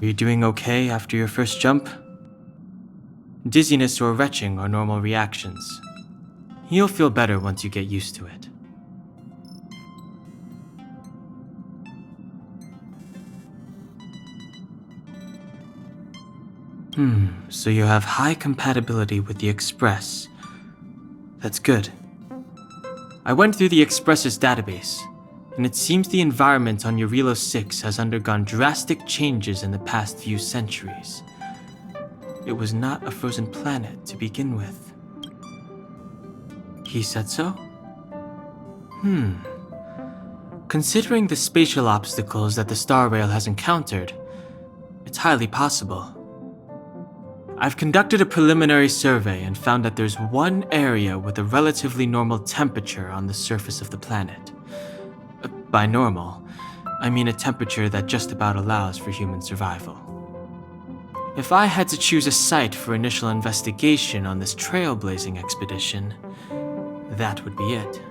Are you doing okay after your first jump? Dizziness or retching are normal reactions. You'll feel better once you get used to it. So you have high compatibility with the Express. That's good. I went through the Express's database, and it seems the environment on Eurilo 6 has undergone drastic changes in the past few centuries. It was not a frozen planet to begin with. He said so? Considering the spatial obstacles that the Star Rail has encountered, it's highly possible. I've conducted a preliminary survey and found that there's one area with a relatively normal temperature on the surface of the planet. By normal, I mean a temperature that just about allows for human survival. If I had to choose a site for initial investigation on this trailblazing expedition, that would be it.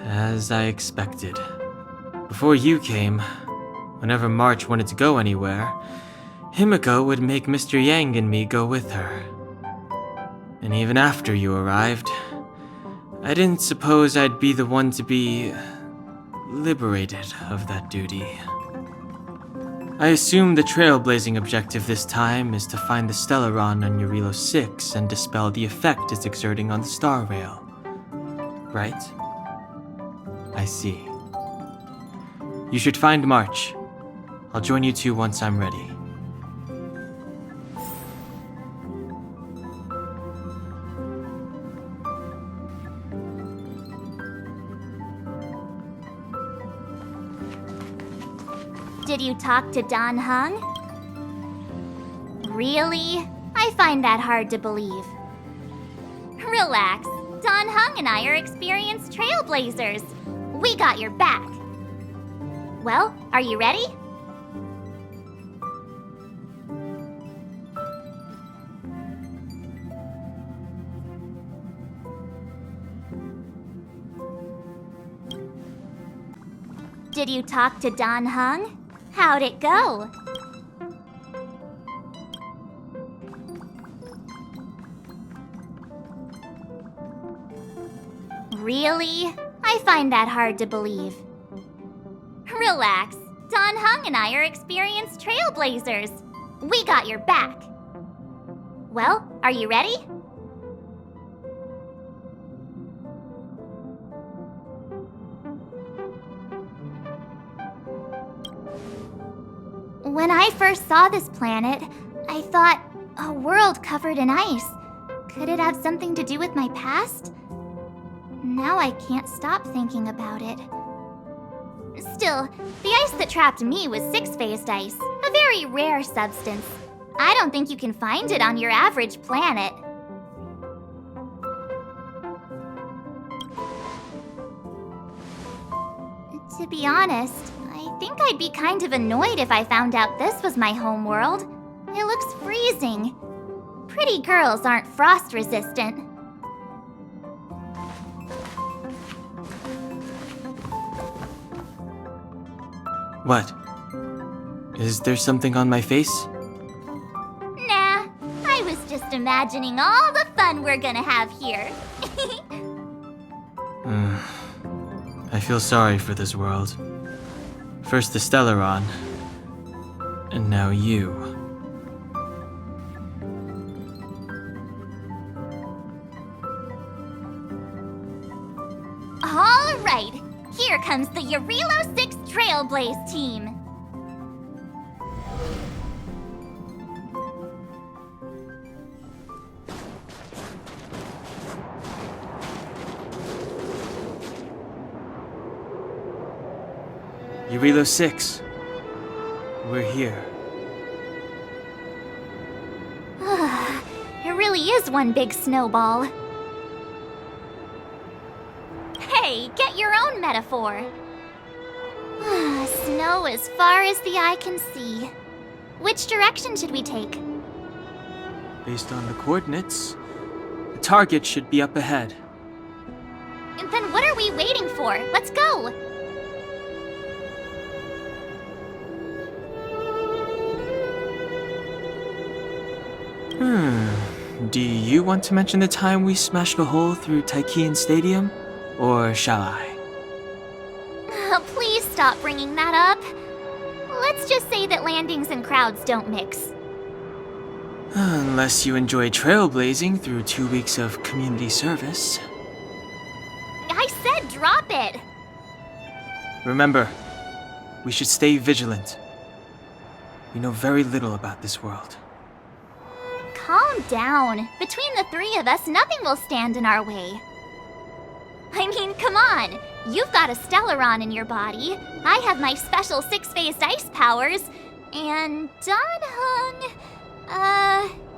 As I expected. Before you came, whenever March wanted to go anywhere, Himiko would make Mr. Yang and me go with her. And even after you arrived, I didn't suppose I'd be the one to be liberated of that duty. I assume the trailblazing objective this time is to find the Stellaron on Eurilo 6 and dispel the effect it's exerting on the Star Rail. Right? I see. You should find March. I'll join you two once I'm ready. Did you talk to Don Hung? Really? I find that hard to believe. Relax. Don Hung and I are experienced trailblazers. We got your back. Well, are you ready? Did you talk to Don Hung? How'd it go? Really? I find that hard to believe. Relax. Don Hung and I are experienced trailblazers. We got your back. Well, are you ready? When I first saw this planet, I thought, a world covered in ice. Could it have something to do with my past? Now I can't stop thinking about it. Still, the ice that trapped me was six-phased ice, a very rare substance. I don't think you can find it on your average planet. To be honest, I think I'd be kind of annoyed if I found out this was my home world. It looks freezing. Pretty girls aren't frost-resistant. What? Is there something on my face? Nah, I was just imagining all the fun we're gonna have here. I feel sorry for this world. First the Stellaron, and now you. All right, here comes the Eurilo 6 Trailblaze team. Eurilo 6. We're here. It really is one big snowball. Hey, get your own metaphor. Snow as far as the eye can see. Which direction should we take? Based on the coordinates, the target should be up ahead. Then what are we waiting for? Let's go! Do you want to mention the time we smashed a hole through Taikian Stadium? Or shall I? Please stop bringing that up. Let's just say that landings and crowds don't mix. Unless you enjoy trailblazing through 2 weeks of community service. I said drop it! Remember, we should stay vigilant. We know very little about this world. Calm down. Between the three of us, nothing will stand in our way. I mean, come on. You've got a Stellaron in your body. I have my special six-phased ice powers. And Danhung,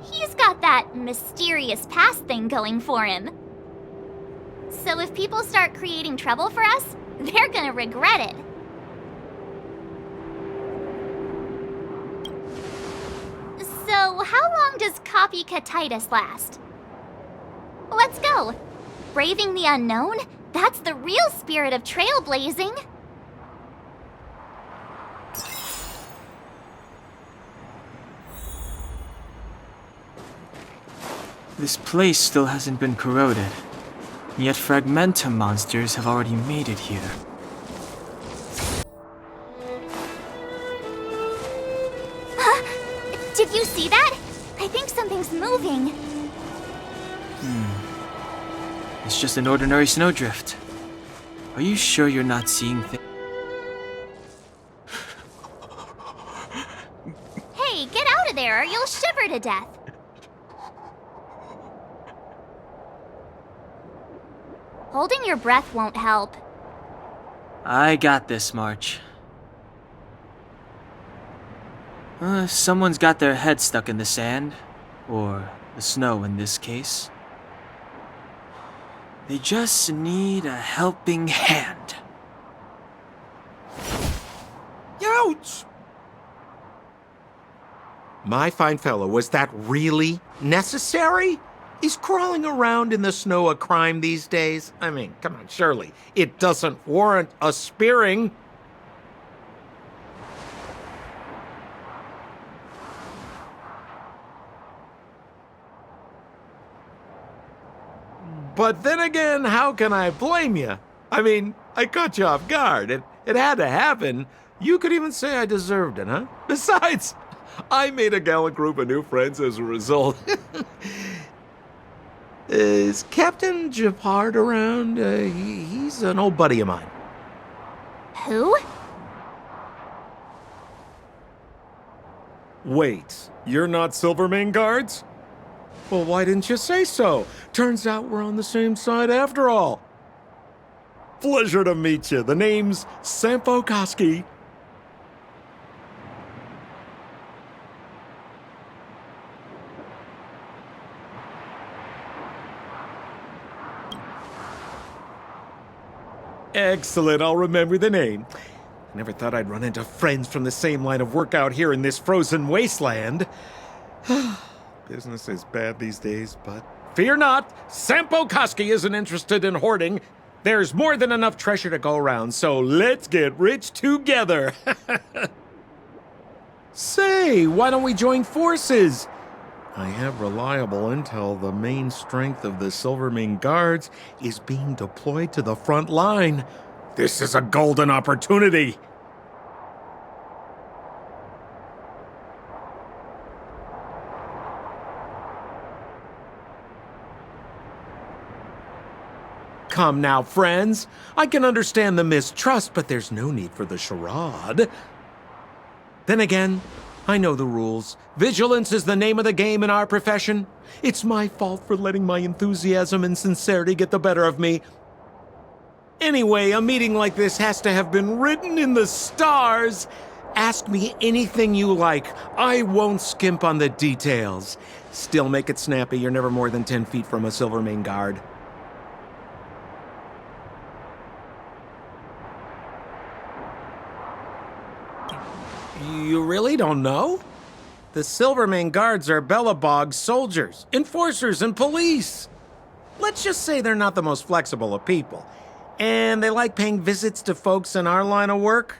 he's got that mysterious past thing going for him. So if people start creating trouble for us, they're gonna regret it. So how long does copycatitis last? Let's go. Braving the unknown? That's the real spirit of trailblazing. This place still hasn't been corroded, yet Fragmentum monsters have already made it here. Did you see that? I think something's moving. It's just an ordinary snowdrift. Are you sure you're not seeing things? Hey, get out of there or you'll shiver to death. Holding your breath won't help. I got this, March. Someone's got their head stuck in the sand, or the snow in this case. They just need a helping hand. Ouch! My fine fellow, was that really necessary? Is crawling around in the snow a crime these days? I mean, come on, surely it doesn't warrant a spearing. But then again, how can I blame you? I mean, I caught you off guard. It had to happen. You could even say I deserved it, huh? Besides, I made a gallant group of new friends as a result. Is Captain Japard around? He's an old buddy of mine. Who? Wait, you're not Silvermane Guards? Well, why didn't you say so? Turns out we're on the same side after all. Pleasure to meet you. The name's Sampo Koski. Excellent, I'll remember the name. I never thought I'd run into friends from the same line of work out here in this frozen wasteland. Business is bad these days, but fear not, Sampo Koski isn't interested in hoarding. There's more than enough treasure to go around, so let's get rich together. Say, why don't we join forces? I have reliable intel the main strength of the Silvermane Guards is being deployed to the front line. This is a golden opportunity. Come now, friends. I can understand the mistrust, but there's no need for the charade. Then again, I know the rules. Vigilance is the name of the game in our profession. It's my fault for letting my enthusiasm and sincerity get the better of me. Anyway, a meeting like this has to have been written in the stars. Ask me anything you like. I won't skimp on the details. Still make it snappy. You're never more than 10 feet from a Silvermane Guard. You really don't know? The Silvermane Guards are Belobog soldiers, enforcers, and police. Let's just say they're not the most flexible of people. And they like paying visits to folks in our line of work.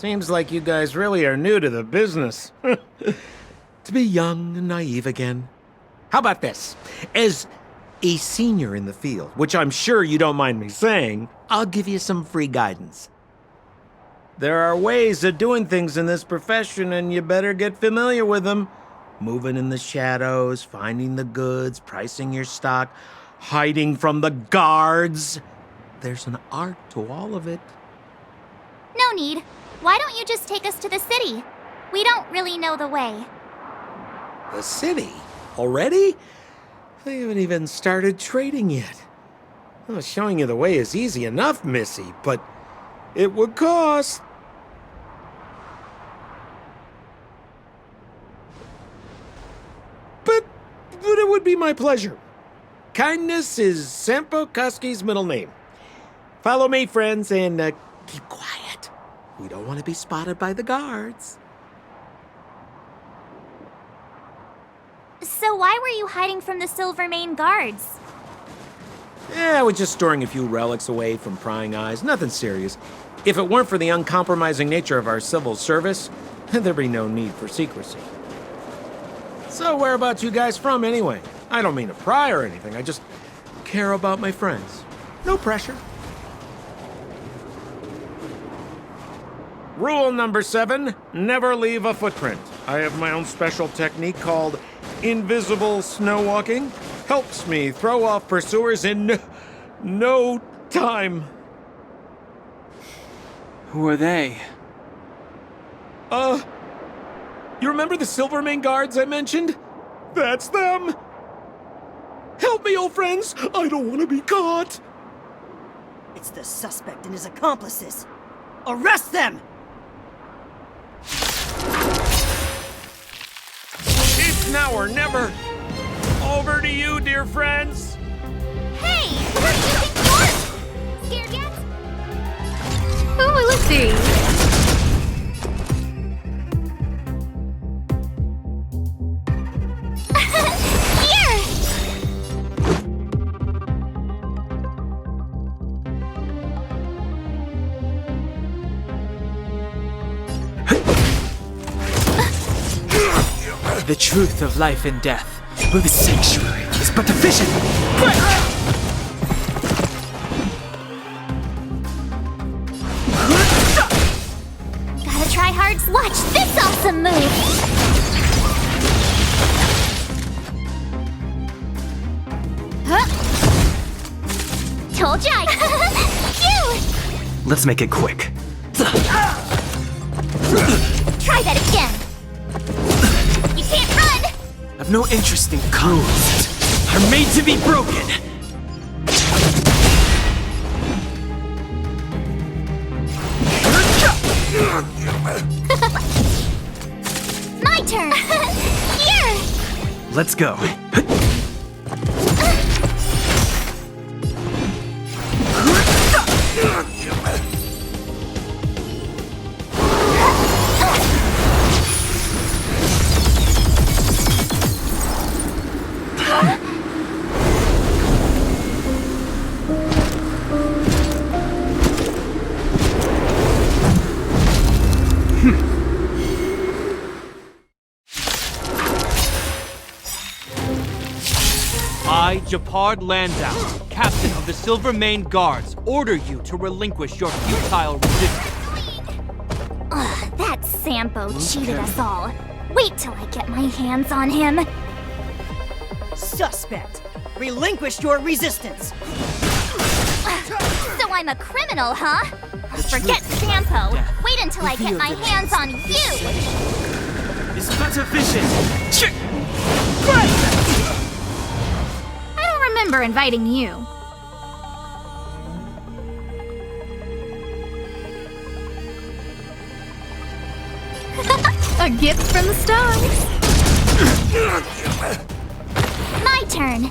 Seems like you guys really are new to the business. To be young and naive again. How about this? As a senior in the field, which I'm sure you don't mind me saying, I'll give you some free guidance. There are ways of doing things in this profession, and you better get familiar with them. Moving in the shadows, finding the goods, pricing your stock, hiding from the guards. There's an art to all of it. No need. Why don't you just take us to the city? We don't really know the way. The city? Already? They haven't even started trading yet. Well, showing you the way is easy enough, Missy, but it would cost. But it would be my pleasure. Kindness is Sampo Koski's middle name. Follow me, friends, and keep quiet. We don't want to be spotted by the guards. So why were you hiding from the Silvermane guards? Yeah, we're just storing a few relics away from prying eyes. Nothing serious. If it weren't for the uncompromising nature of our civil service, there'd be no need for secrecy. So whereabouts you guys from, anyway? I don't mean to pry or anything. I just care about my friends. No pressure. Rule number 7, never leave a footprint. I have my own special technique called invisible snow walking. Helps me throw off pursuers in no time. Who are they? You remember the Silvermane guards I mentioned? That's them! Help me, old friends! I don't want to be caught! It's the suspect and his accomplices. Arrest them! It's now or never! Over to you, dear friends! Hey! We're using force! Scared yet? Oh, let's see. The truth of life and death. But the sanctuary is but a vision. Gotta try hard. Watch this awesome move! Huh? Told ya! Phew! Let's make it quick. Try that again! You can't run! I've no interest in codes. Are made to be broken. My turn! Here! Let's go. I, Japard Landau, captain of the Silvermane Guards, order you to relinquish your futile resistance. Ugh, that Sampo cheated us all. Wait till I get my hands on him. Suspect, relinquish your resistance. So I'm a criminal, huh? Forget Sampo. Wait until I get my hands on you. It's but a vision. I don't remember inviting you. A gift from the stars. My turn.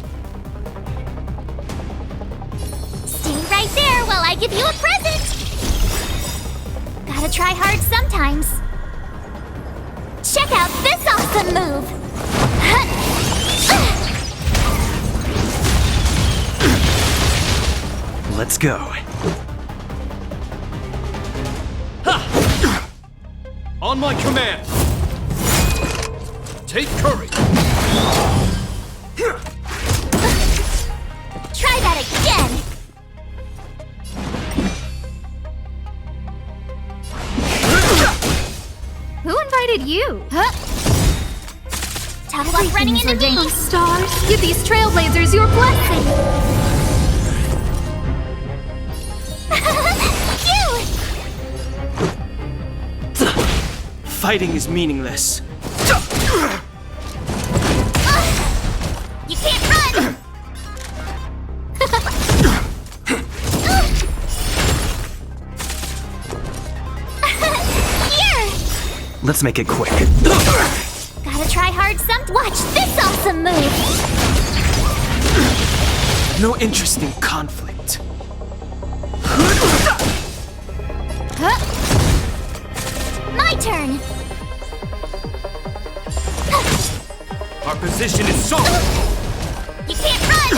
Stay right there while I give you a present. Gotta try hard sometimes. Check out this awesome move. Let's go. On my command! Take courage! Try that again! Who invited you? Tough luck running into me! Oh, stars, give these trailblazers your blessing! Fighting is meaningless. You can't run! Here! Let's make it quick. Gotta try hard Watch this awesome move! No interest in conflict. My turn! Our position is solid! You can't run!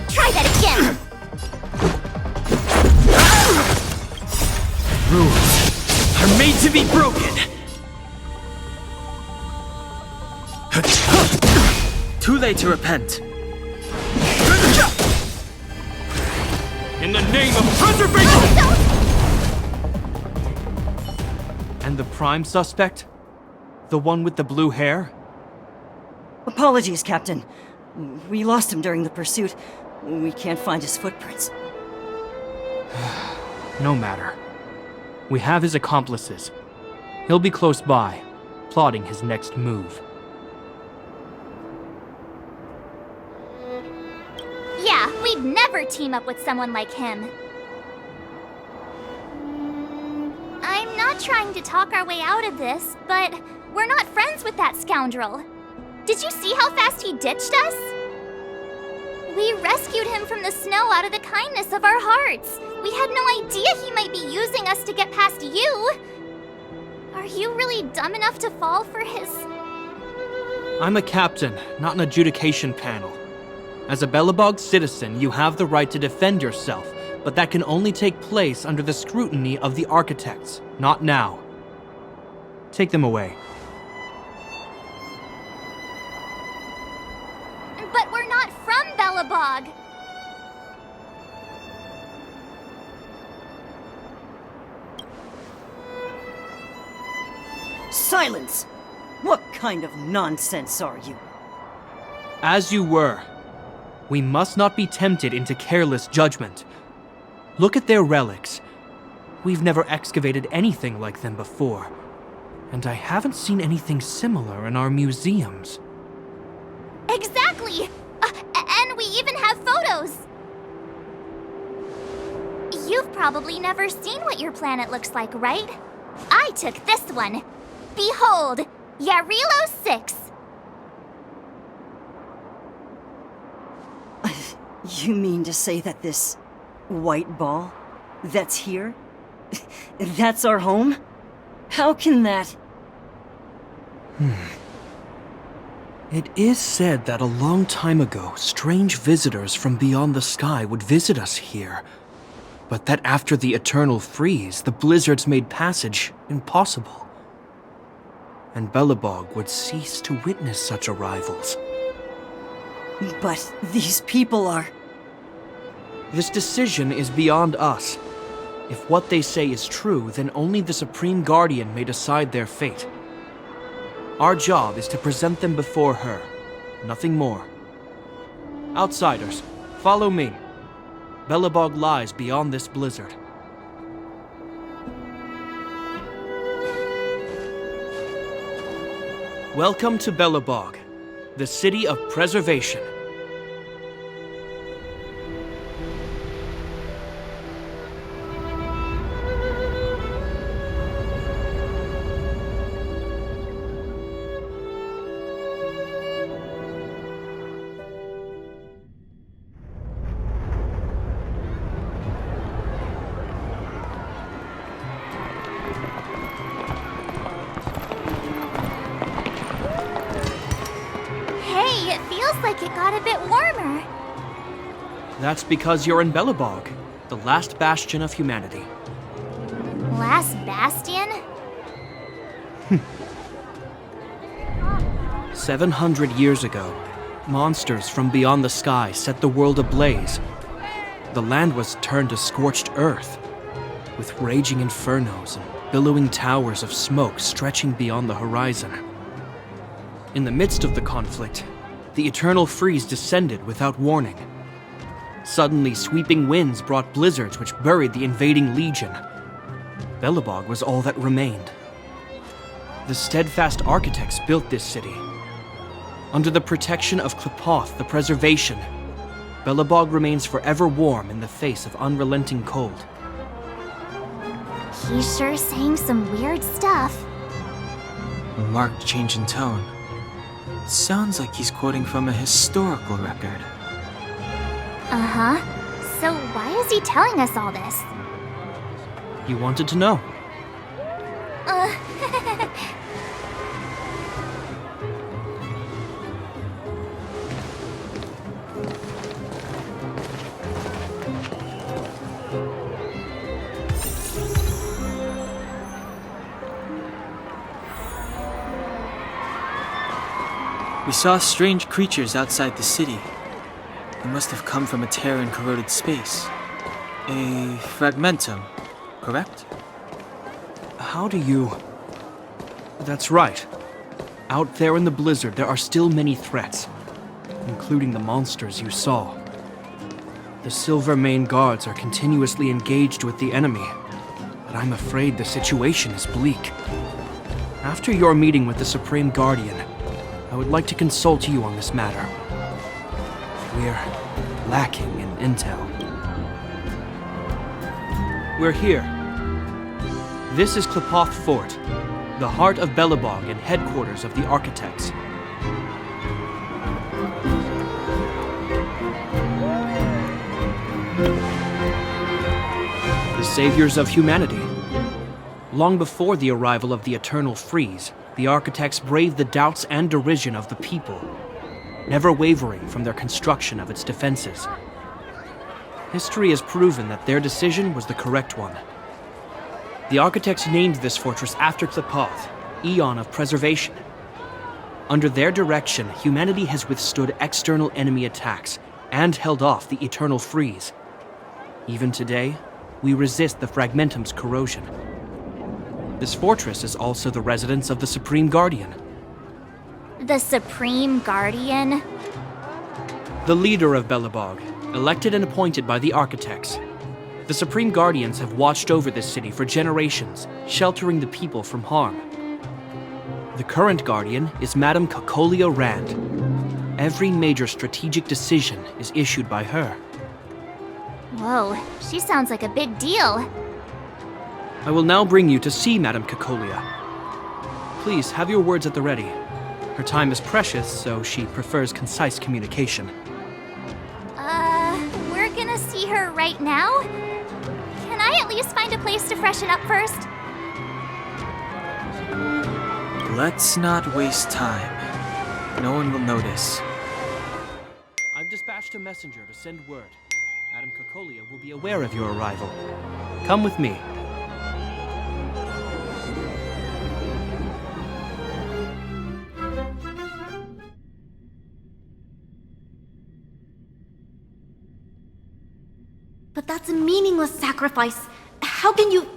Try that again! Rules are made to be broken. Too late to repent. In the name of preservation! And the prime suspect? The one with the blue hair? Apologies, Captain. We lost him during the pursuit. We can't find his footprints. No matter. We have his accomplices. He'll be close by, plotting his next move. Yeah, we'd never team up with someone like him. I'm not trying to talk our way out of this, but we're not friends with that scoundrel. Did you see how fast he ditched us? We rescued him from the snow out of the kindness of our hearts. We had no idea he might be using us to get past you. Are you really dumb enough to fall for his... I'm a captain, not an adjudication panel. As a Belobog citizen, you have the right to defend yourself, but that can only take place under the scrutiny of the architects, not now. Take them away. But we're not from Belobog! Silence! What kind of nonsense are you? As you were. We must not be tempted into careless judgment. Look at their relics. We've never excavated anything like them before, and I haven't seen anything similar in our museums. Exactly! And we even have photos! You've probably never seen what your planet looks like, right? I took this one. Behold, Yarilo 6. You mean to say that this white ball that's here, that's our home? How can that... It is said that a long time ago, strange visitors from beyond the sky would visit us here. But that after the eternal freeze, the blizzards made passage impossible. And Belobog would cease to witness such arrivals. But these people are... This decision is beyond us. If what they say is true, then only the Supreme Guardian may decide their fate. Our job is to present them before her, nothing more. Outsiders, follow me. Belobog lies beyond this blizzard. Welcome to Belobog, the city of preservation. Hey, it feels like it got a bit warmer. That's because you're in Belobog, the last bastion of humanity. Last bastion? 700 years ago, monsters from beyond the sky set the world ablaze. The land was turned to scorched earth, with raging infernos and billowing towers of smoke stretching beyond the horizon. In the midst of the conflict, the eternal freeze descended without warning. Suddenly, sweeping winds brought blizzards which buried the invading legion. Belobog was all that remained. The steadfast architects built this city. Under the protection of Klepoth, the preservation, Belobog remains forever warm in the face of unrelenting cold. He's sure saying some weird stuff. A marked change in tone. It sounds like he's quoting from a historical record. Uh-huh. So why is he telling us all this? You wanted to know. We saw strange creatures outside the city. They must have come from a tear in corroded space. A fragmentum, correct? How do you... That's right. Out there in the blizzard, there are still many threats, including the monsters you saw. The Silvermane guards are continuously engaged with the enemy, but I'm afraid the situation is bleak. After your meeting with the Supreme Guardian, I would like to consult you on this matter. We're lacking in intel. We're here. This is Klepoth Fort, the heart of Belobog and headquarters of the architects. The saviors of humanity. Long before the arrival of the Eternal Freeze, the architects braved the doubts and derision of the people, never wavering from their construction of its defenses. History has proven that their decision was the correct one. The architects named this fortress after Klepoth, Eon of Preservation. Under their direction, humanity has withstood external enemy attacks and held off the Eternal Freeze. Even today, we resist the Fragmentum's corrosion. This fortress is also the residence of the Supreme Guardian. The Supreme Guardian? The leader of Belobog, elected and appointed by the architects. The Supreme Guardians have watched over this city for generations, sheltering the people from harm. The current Guardian is Madame Kakolia Rand. Every major strategic decision is issued by her. Whoa, she sounds like a big deal. I will now bring you to see Madame Kakolia. Please have your words at the ready. Her time is precious, so she prefers concise communication. We're gonna see her right now? Can I at least find a place to freshen up first? Let's not waste time. No one will notice. I've dispatched a messenger to send word. Madame Kakolia will be aware of your arrival. Come with me. But that's a meaningless sacrifice. How can you...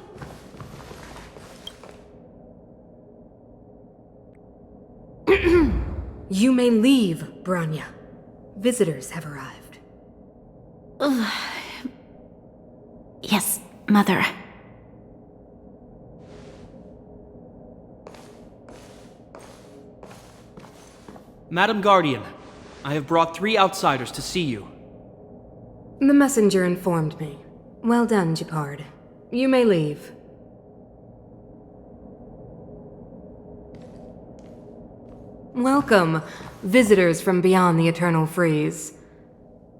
You may leave, Branya. Visitors have arrived. Yes, Mother. Madam Guardian, I have brought 3 outsiders to see you. The messenger informed me. Well done, Gepard. You may leave. Welcome, visitors from beyond the Eternal Freeze.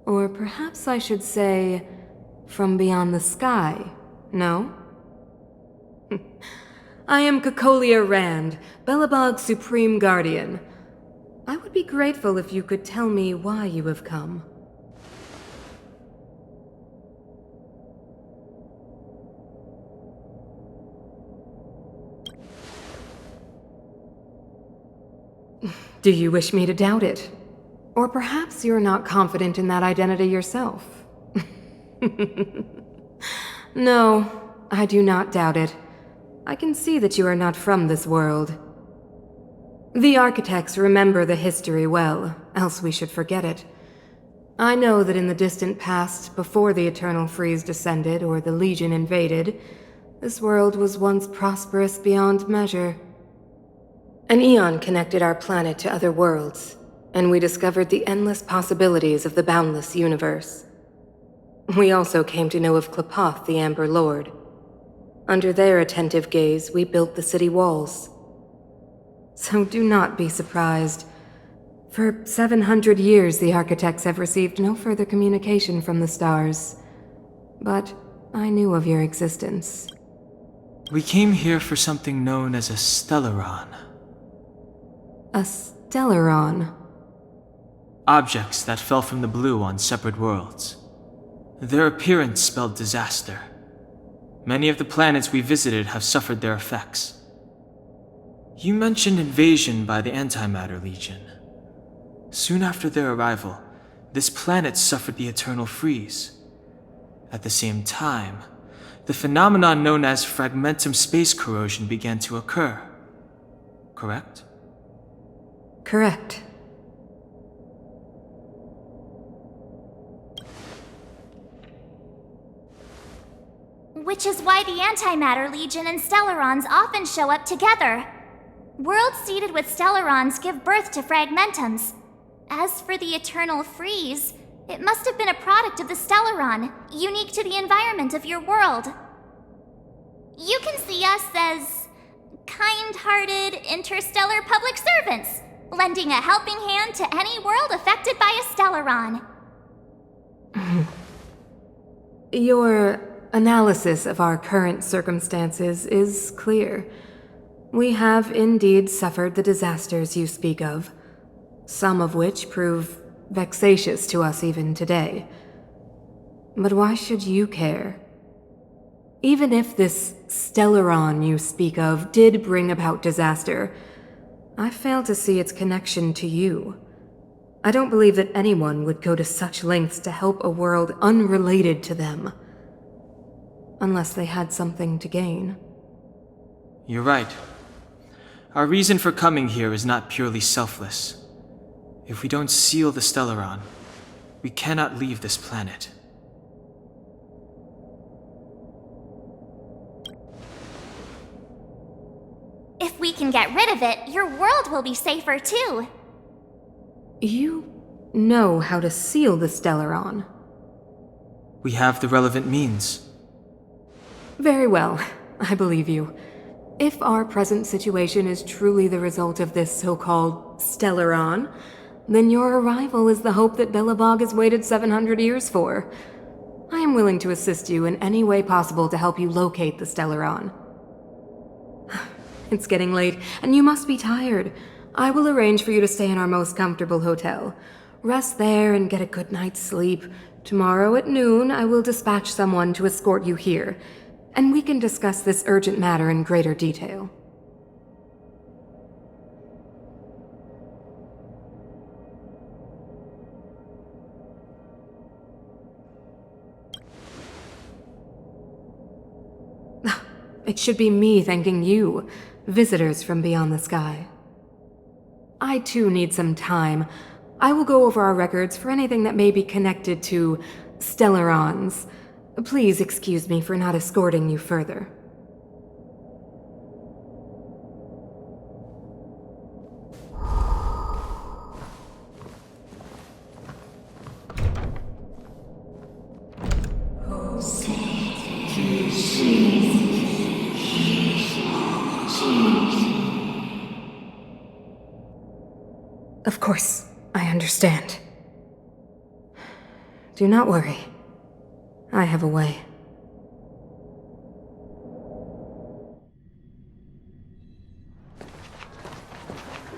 Or perhaps I should say, from beyond the sky, no? I am Kakolia Rand, Belobog's Supreme Guardian. I would be grateful if you could tell me why you have come. Do you wish me to doubt it? Or perhaps you're not confident in that identity yourself? No, I do not doubt it. I can see that you are not from this world. The architects remember the history well, else we should forget it. I know that in the distant past, before the Eternal Freeze descended or the Legion invaded, this world was once prosperous beyond measure. An eon connected our planet to other worlds, and we discovered the endless possibilities of the boundless universe. We also came to know of Klapoth, the Amber Lord. Under their attentive gaze, we built the city walls. So do not be surprised. For 700 years, the architects have received no further communication from the stars. But I knew of your existence. We came here for something known as a Stellaron. A Stellaron? Objects that fell from the blue on separate worlds. Their appearance spelled disaster. Many of the planets we visited have suffered their effects. You mentioned invasion by the Antimatter Legion. Soon after their arrival, this planet suffered the Eternal Freeze. At the same time, the phenomenon known as fragmentum space corrosion began to occur. Correct? Correct. Which is why the Antimatter Legion and Stellarons often show up together. Worlds seeded with Stellarons give birth to fragmentums. As for the Eternal Freeze, it must have been a product of the Stellaron, unique to the environment of your world. You can see us as kind-hearted interstellar public servants, lending a helping hand to any world affected by a Stellaron. Your analysis of our current circumstances is clear. We have indeed suffered the disasters you speak of, some of which prove vexatious to us even today. But why should you care? Even if this Stellaron you speak of did bring about disaster, I fail to see its connection to you. I don't believe that anyone would go to such lengths to help a world unrelated to them. Unless they had something to gain. You're right. Our reason for coming here is not purely selfless. If we don't seal the Stellaron, we cannot leave this planet. If we can get rid of it, your world will be safer too. You know how to seal the Stellaron. We have the relevant means. Very well, I believe you. If our present situation is truly the result of this so-called Stellaron, then your arrival is the hope that Belobog has waited 700 years for. I am willing to assist you in any way possible to help you locate the Stellaron. It's getting late, and you must be tired. I will arrange for you to stay in our most comfortable hotel. Rest there and get a good night's sleep. Tomorrow at noon, I will dispatch someone to escort you here, and we can discuss this urgent matter in greater detail. It should be me thanking you, visitors from beyond the sky. I too need some time. I will go over our records for anything that may be connected to Stellarons. Please excuse me for not escorting you further. Of course, I understand. Do not worry. I have a way.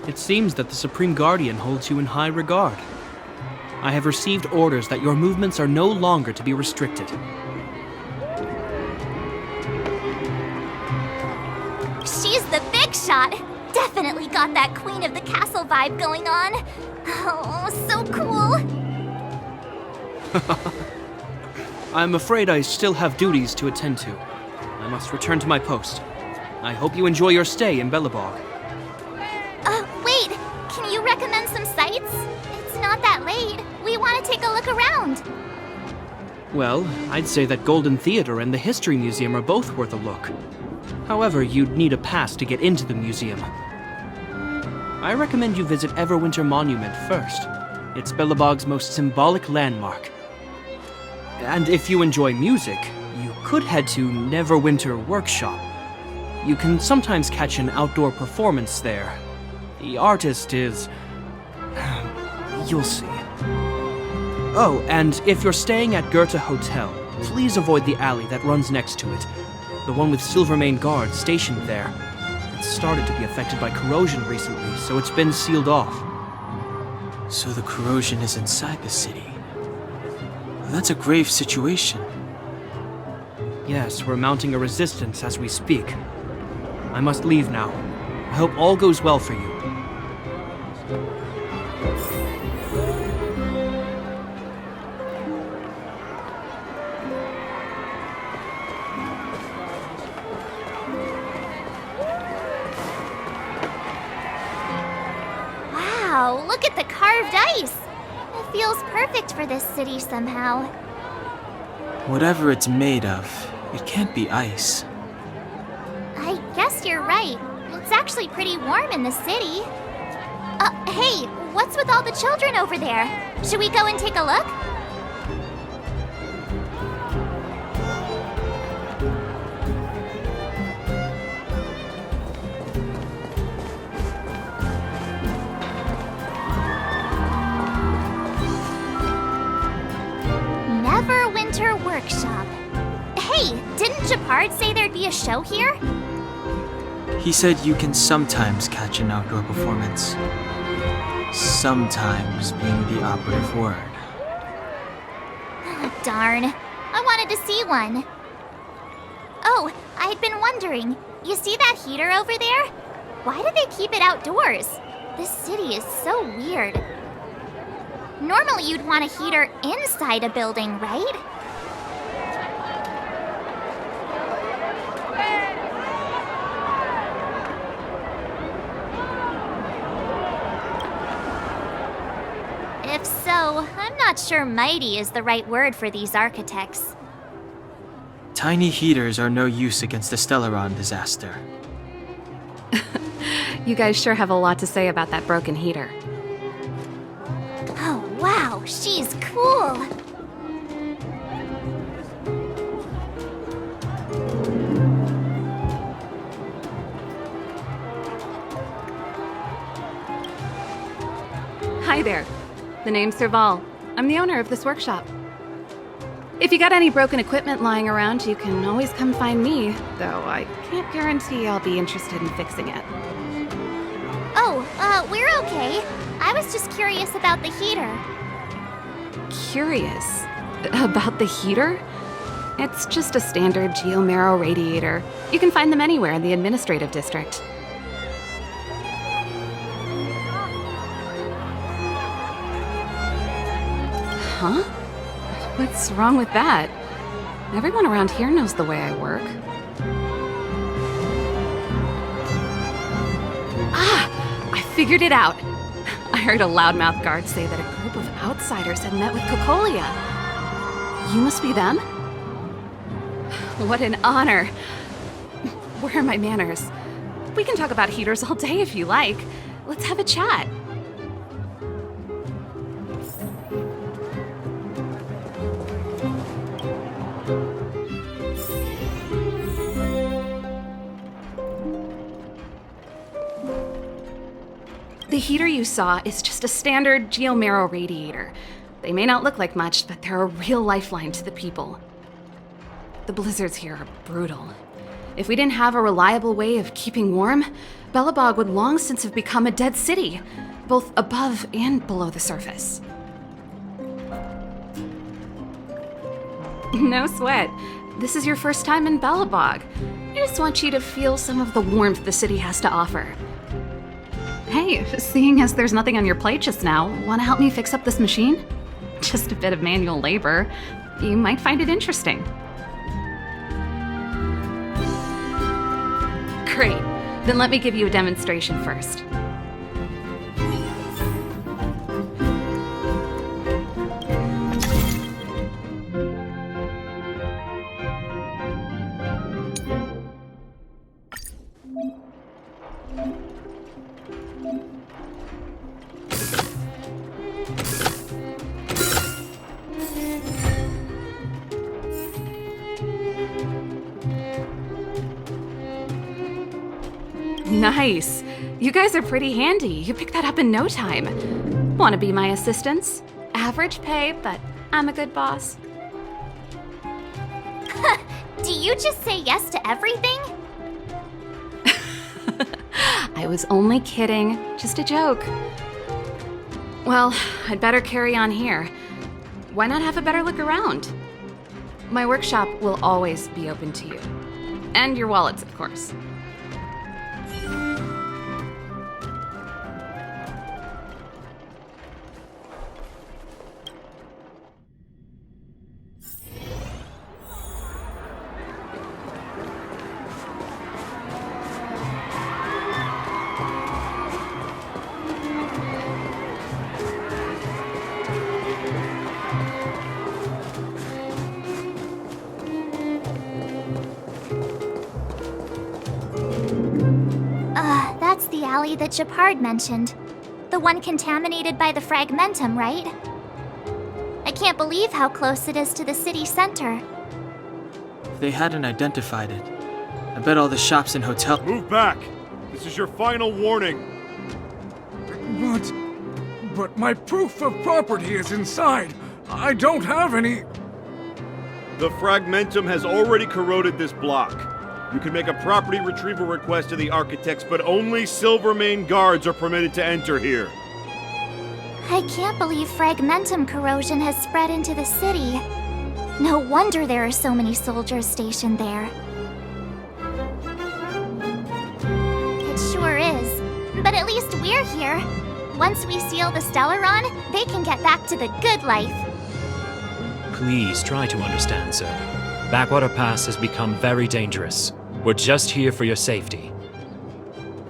It seems that the Supreme Guardian holds you in high regard. I have received orders that your movements are no longer to be restricted. She's the big shot. definitely got that Queen of the Castle vibe going on. Oh, so cool. I'm afraid I still have duties to attend to. I must return to my post. I hope you enjoy your stay in Belobog. Wait, can you recommend some sites? It's not that late. We want to take a look around. Well, I'd say that Golden Theater and the History Museum are both worth a look. However, you'd need a pass to get into the museum. I recommend you visit Everwinter Monument first. It's Belobog's most symbolic landmark. And if you enjoy music, you could head to Neverwinter Workshop. You can sometimes catch an outdoor performance there. The artist is... you'll see. Oh, and if you're staying at Goethe Hotel, please avoid the alley that runs next to it. The one with Silvermane guards stationed there. It's started to be affected by corrosion recently, so it's been sealed off. So the corrosion is inside the city. That's a grave situation. Yes, we're mounting a resistance as we speak. I must leave now. I hope all goes well for you. Wow, look at the carved ice. It feels perfect for this city somehow. Whatever it's made of, it can't be ice. I guess you're right. It's actually pretty warm in the city. Hey, what's with all the children over there? Should we go and take a look? Neverwinter Workshop. Hey, didn't Japard say there'd be a show here? He said you can sometimes catch an outdoor performance. Sometimes being the operative word. Darn. I wanted to see one. Oh, I'd been wondering. You see that heater over there? Why do they keep it outdoors? This city is so weird. Normally you'd want a heater inside a building, right? If so, I'm not sure mighty is the right word for these architects. Tiny heaters are no use against the Stellaron disaster. You guys sure have a lot to say about that broken heater. Oh, wow, she's cool. Hi there. The name's Serval. I'm the owner of this workshop. If you got any broken equipment lying around, you can always come find me, though I can't guarantee I'll be interested in fixing it. Oh, we're okay. I was just curious about the heater. Curious? About the heater? It's just a standard geomarrow radiator. You can find them anywhere in the administrative district. Huh? What's wrong with that? Everyone around here knows the way I work. Ah! I figured it out! I heard a loudmouth guard say that a group of outsiders had met with Cocolia. You must be them? What an honor. Where are my manners? We can talk about heaters all day if you like. Let's have a chat. The heater you saw is just a standard geomarrow radiator. They may not look like much, but they're a real lifeline to the people. The blizzards here are brutal. If we didn't have a reliable way of keeping warm, Belobog would long since have become a dead city, both above and below the surface. No sweat. This is your first time in Belobog. I just want you to feel some of the warmth the city has to offer. Hey, seeing as there's nothing on your plate just now, want to help me fix up this machine? Just a bit of manual labor. You might find it interesting. Great. Then let me give you a demonstration first. Nice. You guys are pretty handy. You picked that up in no time. Want to be my assistants? Average pay, but I'm a good boss. Do you just say yes to everything? I was only kidding. Just a joke. Well, I'd better carry on here. Why not have a better look around? My workshop will always be open to you. And your wallets, of course. That's the alley that Japard mentioned. The one contaminated by the fragmentum, right? I can't believe how close it is to the city center. If they hadn't identified it, I bet all the shops and hotels. Move back! This is your final warning! But my proof of property is inside. I don't have any. The fragmentum has already corroded this block. You can make a property retrieval request to the architects, but only Silvermane guards are permitted to enter here. I can't believe fragmentum corrosion has spread into the city. No wonder there are so many soldiers stationed there. It sure is. But at least we're here. Once we seal the Stellaron, they can get back to the good life. Please try to understand, sir. Backwater Pass has become very dangerous. We're just here for your safety.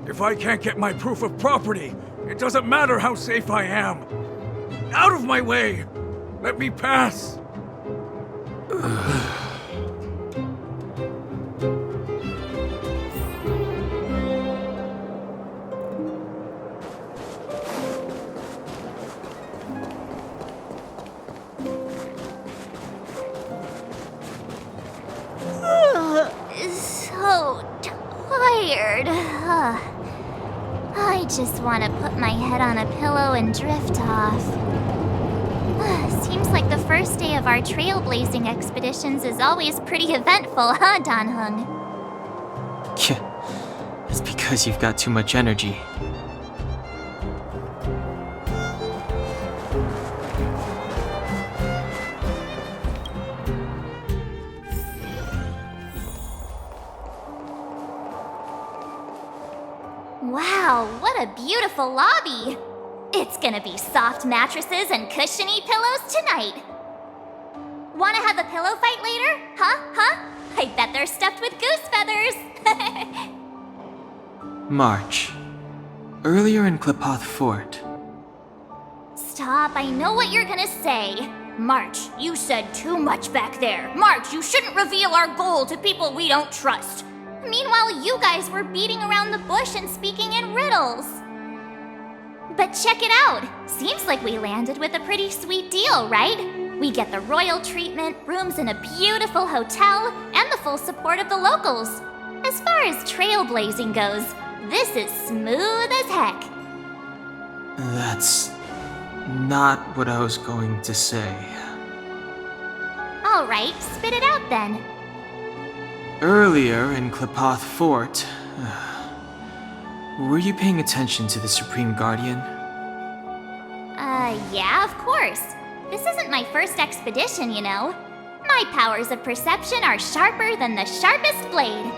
If I can't get my proof of property, it doesn't matter how safe I am. Out of my way! Let me pass! So tired. I just want to put my head on a pillow and drift off. Seems like the first day of our trailblazing expeditions is always pretty eventful, huh, Dan Hung? It's because you've got too much energy. Wow, what a beautiful lobby! It's gonna be soft mattresses and cushiony pillows tonight. Wanna have a pillow fight later? Huh? I bet they're stuffed with goose feathers! March. Earlier in Klipoth Fort. Stop, I know what you're gonna say. March, you said too much back there. March, you shouldn't reveal our goal to people we don't trust. Meanwhile, you guys were beating around the bush and speaking in riddles. But check it out. Seems like we landed with a pretty sweet deal, right? We get the royal treatment, rooms in a beautiful hotel, and the full support of the locals. As far as trailblazing goes, this is smooth as heck. That's not what I was going to say. All right, spit it out then. Earlier in Klipoth Fort, were you paying attention to the Supreme Guardian? Yeah, of course. This isn't my first expedition, you know. My powers of perception are sharper than the sharpest blade.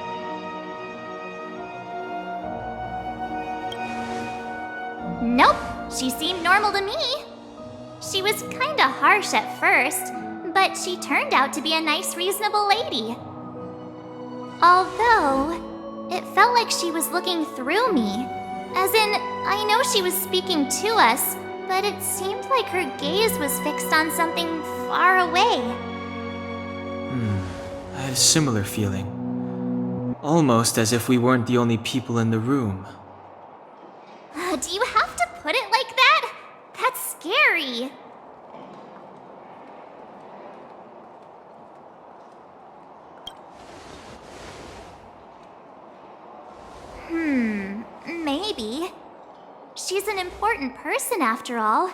She seemed normal to me. She was kinda harsh at first, but she turned out to be a nice, reasonable lady. Although, it felt like she was looking through me. As in, I know she was speaking to us, but it seemed like her gaze was fixed on something far away. I had a similar feeling. Almost as if we weren't the only people in the room. Do you have to put it like that? That's scary. Maybe. She's an important person after all.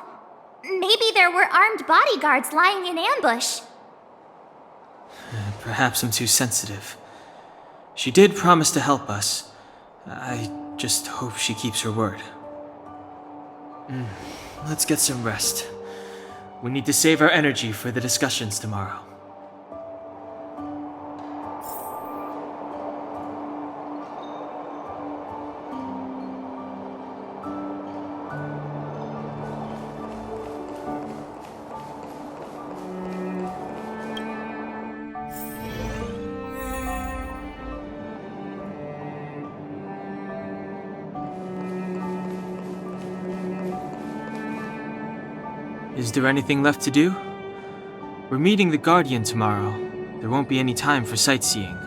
Maybe there were armed bodyguards lying in ambush. Perhaps I'm too sensitive. She did promise to help us. I just hope she keeps her word. Let's get some rest. We need to save our energy for the discussions tomorrow. Is there anything left to do? We're meeting the Guardian tomorrow. There won't be any time for sightseeing.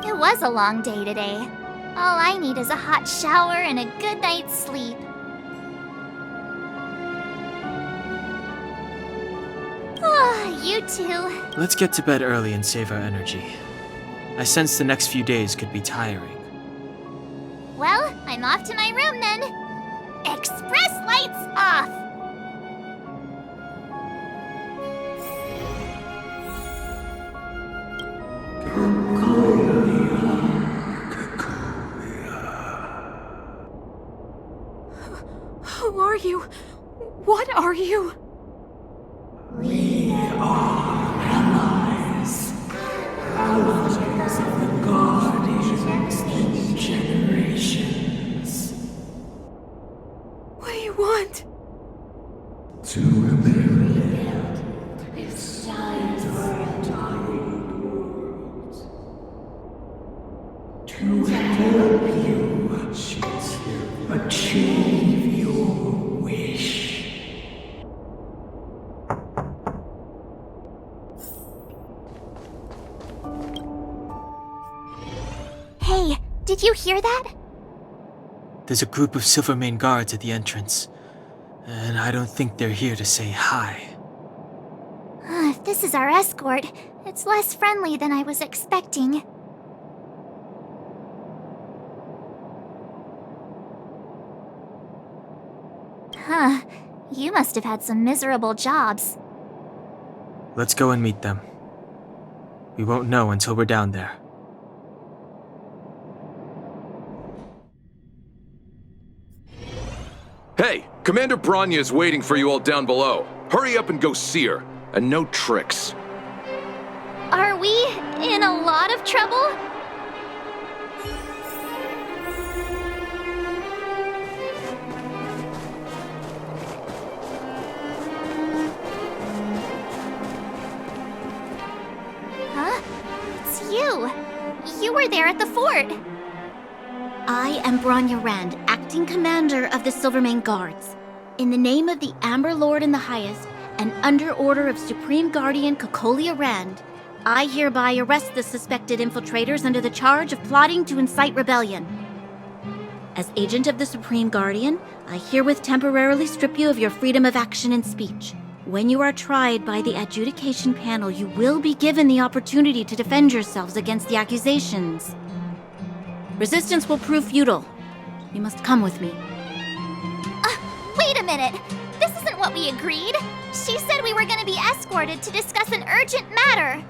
It was a long day today. All I need is a hot shower and a good night's sleep. You too. Let's get to bed early and save our energy. I sense the next few days could be tiring. Well, I'm off to my room then. Express lights off! Who are you? What are you? We are allies. Thousands of the Guardians in generations. What do you want? To rebuild its entire world. To help you achieve your wish. Hey, did you hear that? There's a group of Silvermane guards at the entrance, and I don't think they're here to say hi. If this is our escort, it's less friendly than I was expecting. Huh, you must have had some miserable jobs. Let's go and meet them. We won't know until we're down there. Hey, Commander Branya is waiting for you all down below. Hurry up and go see her. And no tricks. Are we in a lot of trouble? Huh? It's you. You were there at the fort. I am Branya Rand, acting commander of the Silvermane Guards. In the name of the Amber Lord in the Highest, and under order of Supreme Guardian Cocolia Rand, I hereby arrest the suspected infiltrators under the charge of plotting to incite rebellion. As agent of the Supreme Guardian, I herewith temporarily strip you of your freedom of action and speech. When you are tried by the adjudication panel, you will be given the opportunity to defend yourselves against the accusations. Resistance will prove futile. You must come with me. Wait a minute. This isn't what we agreed. She said we were going to be escorted to discuss an urgent matter.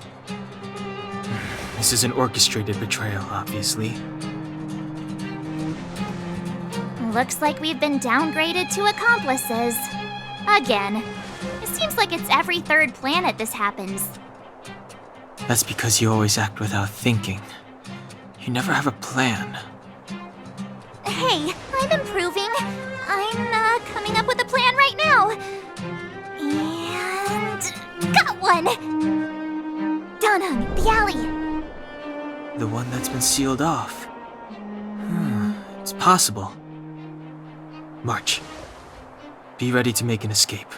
This is an orchestrated betrayal, obviously. Looks like we've been downgraded to accomplices. Again. It seems like it's every third planet this happens. That's because you always act without thinking. You never have a plan. Hey, I'm improving. I'm coming up with a plan right now. And got one! Donhung, the alley. The one that's been sealed off. It's possible. March. Be ready to make an escape.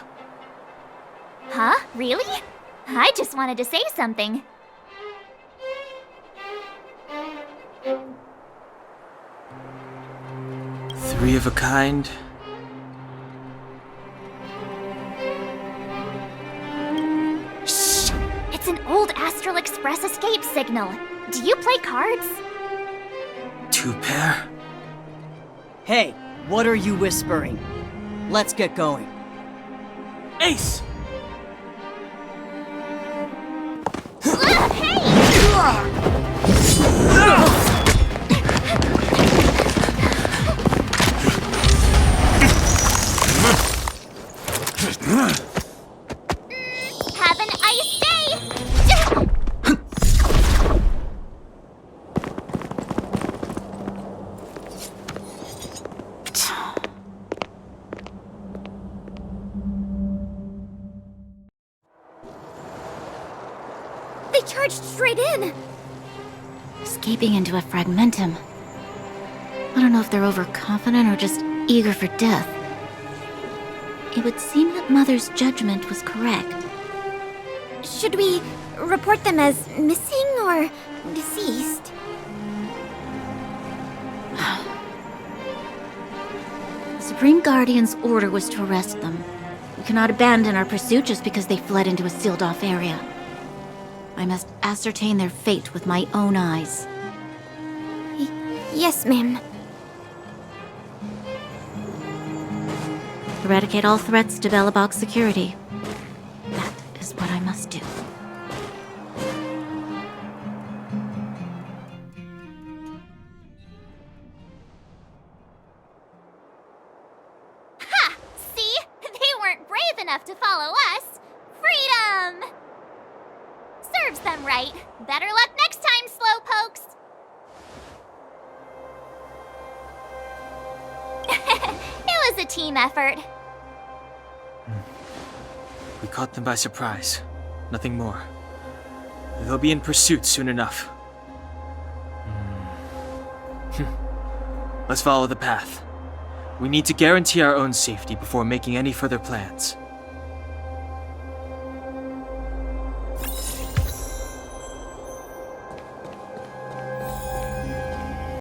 Huh? Really? I just wanted to say something. Three of a kind. Shh! It's an old Astral Express escape signal. Do you play cards? 2 pair. Hey, what are you whispering? Let's get going. Ace! Have an ice day! They charged straight in! Escaping into a fragmentum. I don't know if they're overconfident or just eager for death. It would seem that Mother's judgment was correct. Should we report them as missing or deceased? Supreme Guardian's order was to arrest them. We cannot abandon our pursuit just because they fled into a sealed-off area. I must ascertain their fate with my own eyes. Yes, ma'am. Eradicate all threats to Belobog's security. That is what I must do. Ha! See? They weren't brave enough to follow us. Freedom! Serves them right. Better luck next time, slowpokes. It was a team effort. We caught them by surprise. Nothing more. They'll be in pursuit soon enough. Let's follow the path. We need to guarantee our own safety before making any further plans.